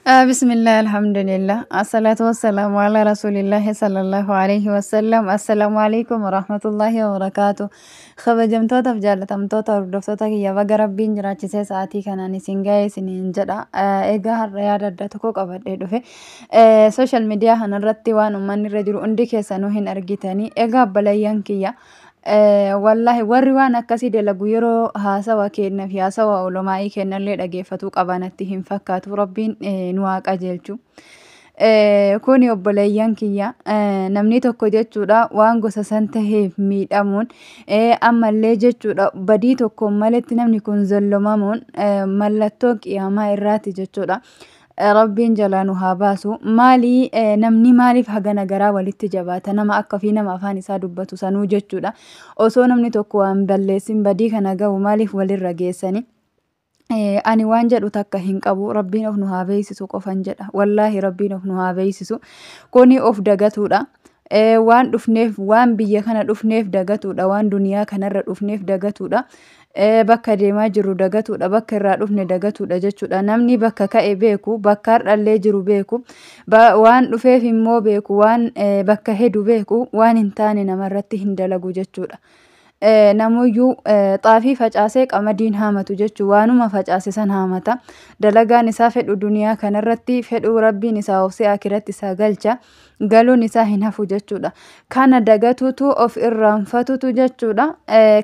بسم الله الحمد لله الصلاة والسلام على رسول الله صلى الله عليه وسلم السلام عليكم ورحمة الله وبركاته خبجمتوتا فجالتمتوتا hordoftoota kiyya baga rabbiin jiraachisee sa'aatii kanaan isin ga'e isiniin jedha egaa har'a yaada adda tokko qabadhee dhufe social media kanarratti waan uummanni irra jiru hundi keessanuu hin argitanii egaa obboleeyyan kiyya wallahi warri waan akkasii dalagu yeroo haasawa kenna fi haasawa olomaa'ii kennallee dhageeffatuu qabanatti hin fakkaatu rabbiin nu haa qajeelchu. Kuni obboleeyyan kiyya namni tokko jechuudha waan gosa san taheef miidhamuun ammallee jechuudha badii tokkoon maletti namni kun zollomamuun mallattoo qiyaamaa irraati jechuudha. Rabbiin jalaa nu haa baasu maalii namni maaliif hagana garaa walitti jabaata nama akka fi nama afaan isaa dubbatu sanuu jechuudha osoo namni tokko waan balleessin badii kana ga'u maaliif walirra geessani. Ani waan jedhu takka hin qabu rabbiin of nu haa beeksisu qofan jedha wallaahi rabbiin of nu haa beeksisu kuni of dagatuudha. Waan dhufneef waan biyya kana dhufneef dagatuudha waan duniyaa kanarra dhufneef dagatuudha. Bakka deemaa jiru dagatuudha bakka irraa dhufne dagatuudha jechuudha namni bakka ka'e beeku bakka har'allee jiru beeku waan dhufeef immoo beeku waan bakka hedu beeku waan hin taane namarratti hin dalagu jechuudha. Namuyyuu xaafii facaasee qamadiin haamatu jechuu waanuma facaase san haamata dalagaan isaa fedhu duniyaa kanarratti fedhu rabbiin isaa obsee akiratti isaa galcha galuun isaa hin hafu jechuudha. Kana dagatutu of irraanfatutu jechuudha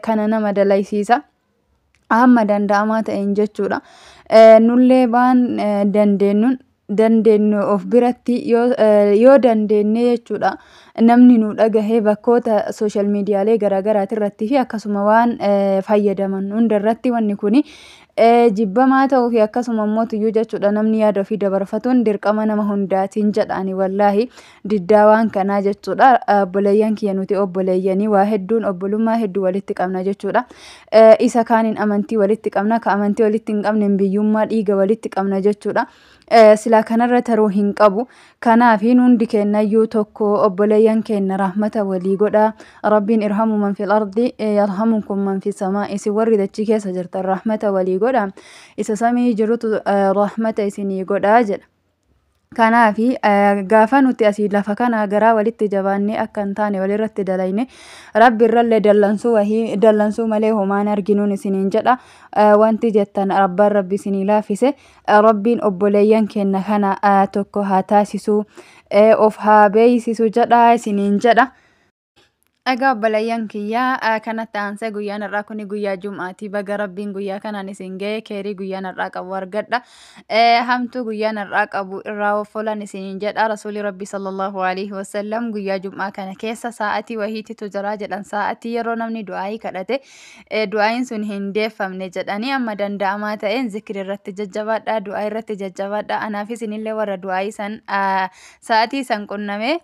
kana nama dalaysiisa hamma danda'amaa ta'een jechuudha. Nullee waan dandeenyu of biratti yoo dandeenye jechuudha namni nu dhagahee bakkoota social miidiyaalee garaagaraati irratti fi akkasuma waan fayyadaman hundarratti wanni kuni jibbamaa ta'uu fi akkasuma immoo tuyyuu jechuudha namni yaada ofii dabarfatuun dirqama nama hundaatiin jedhaani wallaahi diddaa waan kanaa jechuudha. Obboleeyyan kiyya nuti obboleeyyanii waa hedduun obbolummaa hedduu walitti qabna jechuudha. Isa kaaniin amantii walitti qabna ka amantii walitti hin qabne biyyummaa dhiiga walitti qabna jechuudha. Silaa kanarra taruu hin qabu kanaaf hundi kennayyuu tokko obboleeyyan kenna rahmata walii godha rabbiin irhamu man fil ardi yarhamukum man fis samaa isin warri dachii keessa jirtan rahmata walii godha isa samii jirutu rahmata isinii godha jedha. Kanaafi gaafa nuti asii lafa kana garaa walitti jabaannee akka hin taane walirratti dalayne rabbi irrallee dallansuu malee homaan arginuun isiniin jedha. Wanti jettan abbaan rabbi isinii laafise rabbiin obboleeyyan kenna kana tokko haa taasisu of haa beeysisu jedha isiniin jedha. Egaa obboleeyyan kiyyaa kanatti aansee guyyaan har'aa kuni guyyaa Jum'aati baga rabbiin guyyaa kanaan isin ga'e keerii guyyaan har'aa qabu argadha. Hamtuu guyyaan har'aa qabu irraa of olan isiniin jedha rasuulli rabbi sallallahu alaihi wasallam guyyaa Jum'aa kana keessa sa'atii wahiititu jira jedhan sa'atii yeroo namni du'aayii kadhate du'aayiin sun hin deeffamne jedhanii amma danda'amaa ta'een zikri irratti jajjabaadha du'aa irratti jajjabaadha anaaf isinillee warra du'aayii san sa'atii san qunname.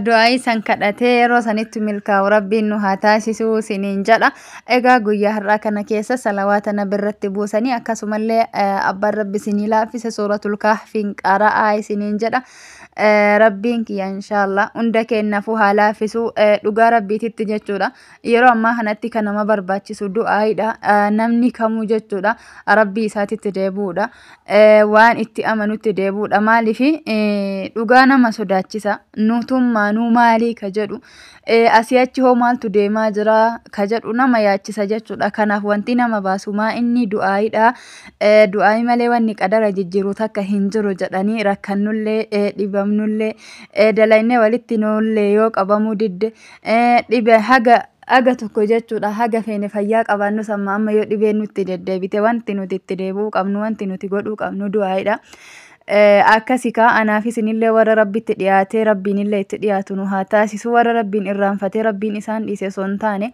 Du'aayii san kadhatee yeroo sanitti milkaa'u rabbiin nu haa taasisu isiniin jedha. Egaa guyyaa har'aa kana keessa salawaata nabi irratti buusanii akkasumallee abbaan rabbi isinii laaffise suuratul kahfiin qara'aa isiniin jedha. Rabbiin kiyya inshaallah hunda kennaafuu haa laaffisu dhugaa rabbiititti jechuudha. Yeroo ammaa kanatti kan nama barbaachisu du'aayiidha namni kamuu jechuudha rabbii isaatitti deebi'uudha waan itti amanutti deebi'uudha maaliif dhugaa nama sodaachisa nutummaanuu maalii ka jedhu asii achi hoo maaltu deemaa jira ka jedhu nama yaachisa jechuudha. Kanaaf wanti nama baasu maa inni du'aayiidha du'aayi malee wanni qadara jijjiiru takka hin jiru jedhanii rakkannullee dhibamnullee dalaynee walitti nullee yoo qabamuu didde dhibe haga tokko jechuudha haga feene fayyaa qabaannu samma amma yoo dhibeen nutti deddeebite wanti nuti itti deebi'uu qabnu wanti nuti godhuu qabnu du'aayiidha. Akkasii anaaf isinillee warra rabbitti dhiyaatee rabbiinillee itti dhiyaatu nu haa taasisu warra rabbiin irraanfatee rabbiin isaan dhiise osoo hin taane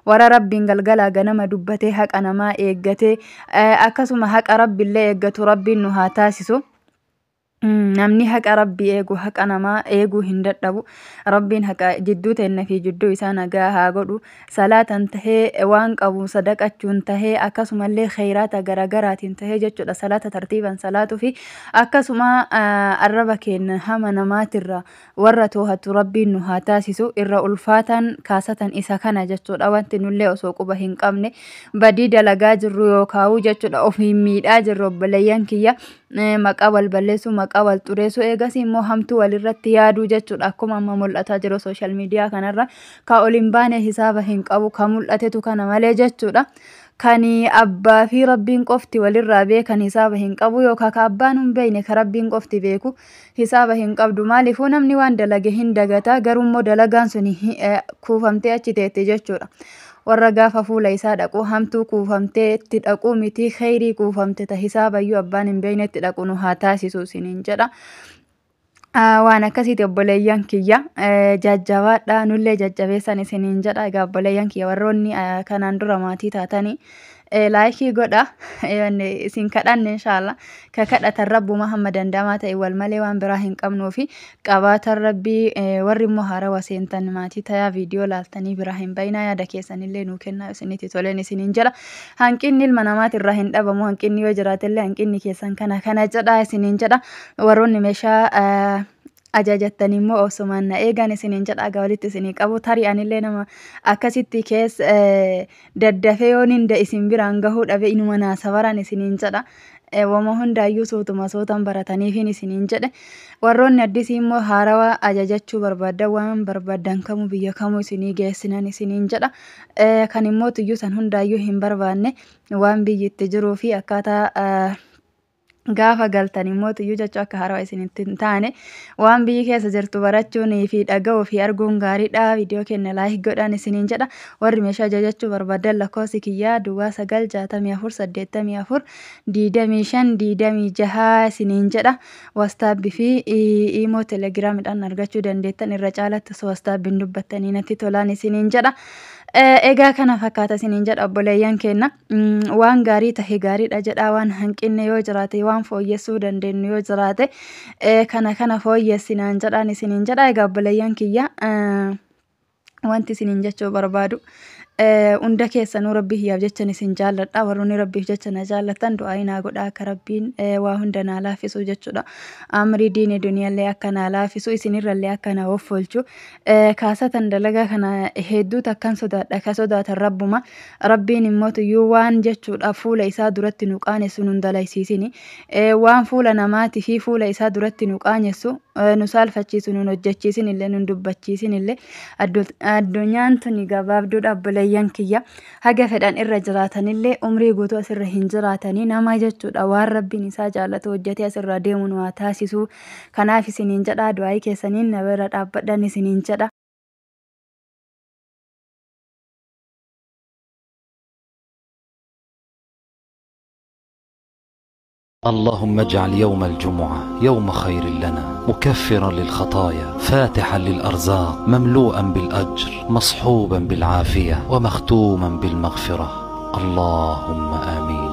warra rabbiin galgalaa ganama dubbatee haqa namaa eeggatee akkasuma haqa rabbiillee eeggatu rabbiin nu haa taasisu. namni haqa rabbii eegu haqa namaa eeguu hin dadhabu. Rabbiin haqa jidduu ta'e fi jidduu isaa nagaa haa godhu. Salaatan tahee waan qabu sadaqachuun tahee akkasumallee khayraata garagaraatiin tahee jechuudha. Salaata tartiiban salaatuu fi akkasuma arraba keenya hama namaatirra warra toohatu rabbiin nu haa taasisu. Irra ulfaatan kaasatan isa kana jechuudha. Wanti nullee osoo quba hin qabne badii dalagaa jirru yookaa'u jechuudha. Ofiin miidhaa jirru obboleeyyan kiyya. Maqaa wal balleessu maqaa wal xureessu eegas immoo hamtuu walirratti yaaduu jechuudha. Akkuma amma mul'ataa jiru sooshaal miidiyaa kanarra ka ol hin baane hisaaba hin qabu ka mul'atetu kana malee jechuudha. Kan abbaa fi rabbiin qofti walirraa beekan hisaaba hin qabu yookaan ka abbaan hin beekne ka rabbiin qofti beeku hisaaba hin qabdu. Maaliifuu namni waan dalage hin dagata garuu dalagaan sun kuufamtee achi teetti jechuudha. Warra gaafa fuula isaa dhaqu hamtuu kuufamtee itti dhaqu miti khayrii kuufamte ta hisaabayyuu abbaan hin beekne itti dhaqu nu haa taasisu isiniin jedha. Waan akkasiiti obboleeyyan kiyya jajjabaadha nullee jajjabeessan isiniin jedha. Egaa obboleeyyan kiyya warroonni kanaan dura maatii taatanii laayikii godha isin kadhanne inshallah ka kadhatan rabbuma hamma dandamaa ta'e wal malee waan biraa hin qabnuu fi qabaatan rabbii warri immoo haarawaa seentan maatii tayaa viidiyoo laaltanii biraa hin bayinaa yaada keessanillee nuu kennaa isinitti toleen isiniin jedha. Hanqinni ilma namaatirraa hin dhabamu hanqinni yoo jiraatellee hanqinni keessan kana jedha isiniin jedha. Warroonni meeshaa ajajattanii immoo osumaan na eegan isiniin jedha. Walitti isinii qabu tarii anillee nama akkasitti keessa daddafee yoon hunda isin biraan gahuu dhabe inuma naasabaran isiniin jedha. Wama hundaayyuu sootuma sootan barataniifin isiniin jedhe. Warroonni addisii immoo haarawaa ajajachuu barbaadan waan barbaadan kamuu biyya kamuu isinii geessinan isiniin jedha. Kan immoo tuyyuu san hundaayyuu hin barbaanne waan biyyitti jiruu fi akkaataa gaafa galtan immoo tuyyuu jechuu akka haarawaa isinitti hin taane waan biyyi keessa jirtu barachuun fi dhaga'uu fi arguun gaariidha. Viidiyoo keenya laayik godhaan isiniin jedha. Warri meeshaa ajajachuu barbaadan lakkoofsi kiyyaa duwwaa 964842526 isiniin jedha. Wastaabbii fi iimoo telegiraamidhaan argachuu dandeettan irra caalatti wastaabbiin dubbattanii natti tolaan isiniin jedha. Egaa kana fakkaata isiniin jedha obboleeyyan keenya. Waan gaarii tahe gaariidha jedha. Waan hanqinne yoo jiraate waan fooyyessuu dandeenyu yoo jiraate kana fooyyessinaan jedhaan isiniin jedha. Egaa obboleeyyan kiyya wanti isiniin jechuu barbaadu hunda keessanuu rabbii hiyyaaf jechan isin jaalladha. Warroonni rabbiif jecha na jaallatan du'aa naa godha akka rabbiin waa hunda naa laaffisu jechuudha. Amrii diinii duniyaallee akka naa laaffisu isinirrallee akka naa offolchu kaasatan dalagaa kana hedduutu akkan sodaadha ka sodaatan rabbuma. Rabbiin immoo tuyyuu waan jechuudha fuula isaa duratti nu qaanessu nun dalaysiisini. Waan fuula namaatii fi fuula isaa duratti nu qaanessu nu saalfachiisu nun hojjechiisin illee nun dubbachiisin illee addunyaan tuni gabaabduudha obboleeyyan kiyya. Haga fedhan irra jiraatanillee umrii guutuu asirra hin jiraatanii nama jechuudha. Waan rabbiin isaa jaallatu hojjetee asirra deemu nu haa taasisu. Kanaaf isiniin jedha du'aa keessaniin na bira dhaabbadhan isiniin jedha. اللهم اجعل يوم الجمعة يوم خير لنا مكفرا للخطايا فاتحا للأرزاق مملوءا بالأجر مصحوبا بالعافية ومختوما بالمغفرة اللهم آمين.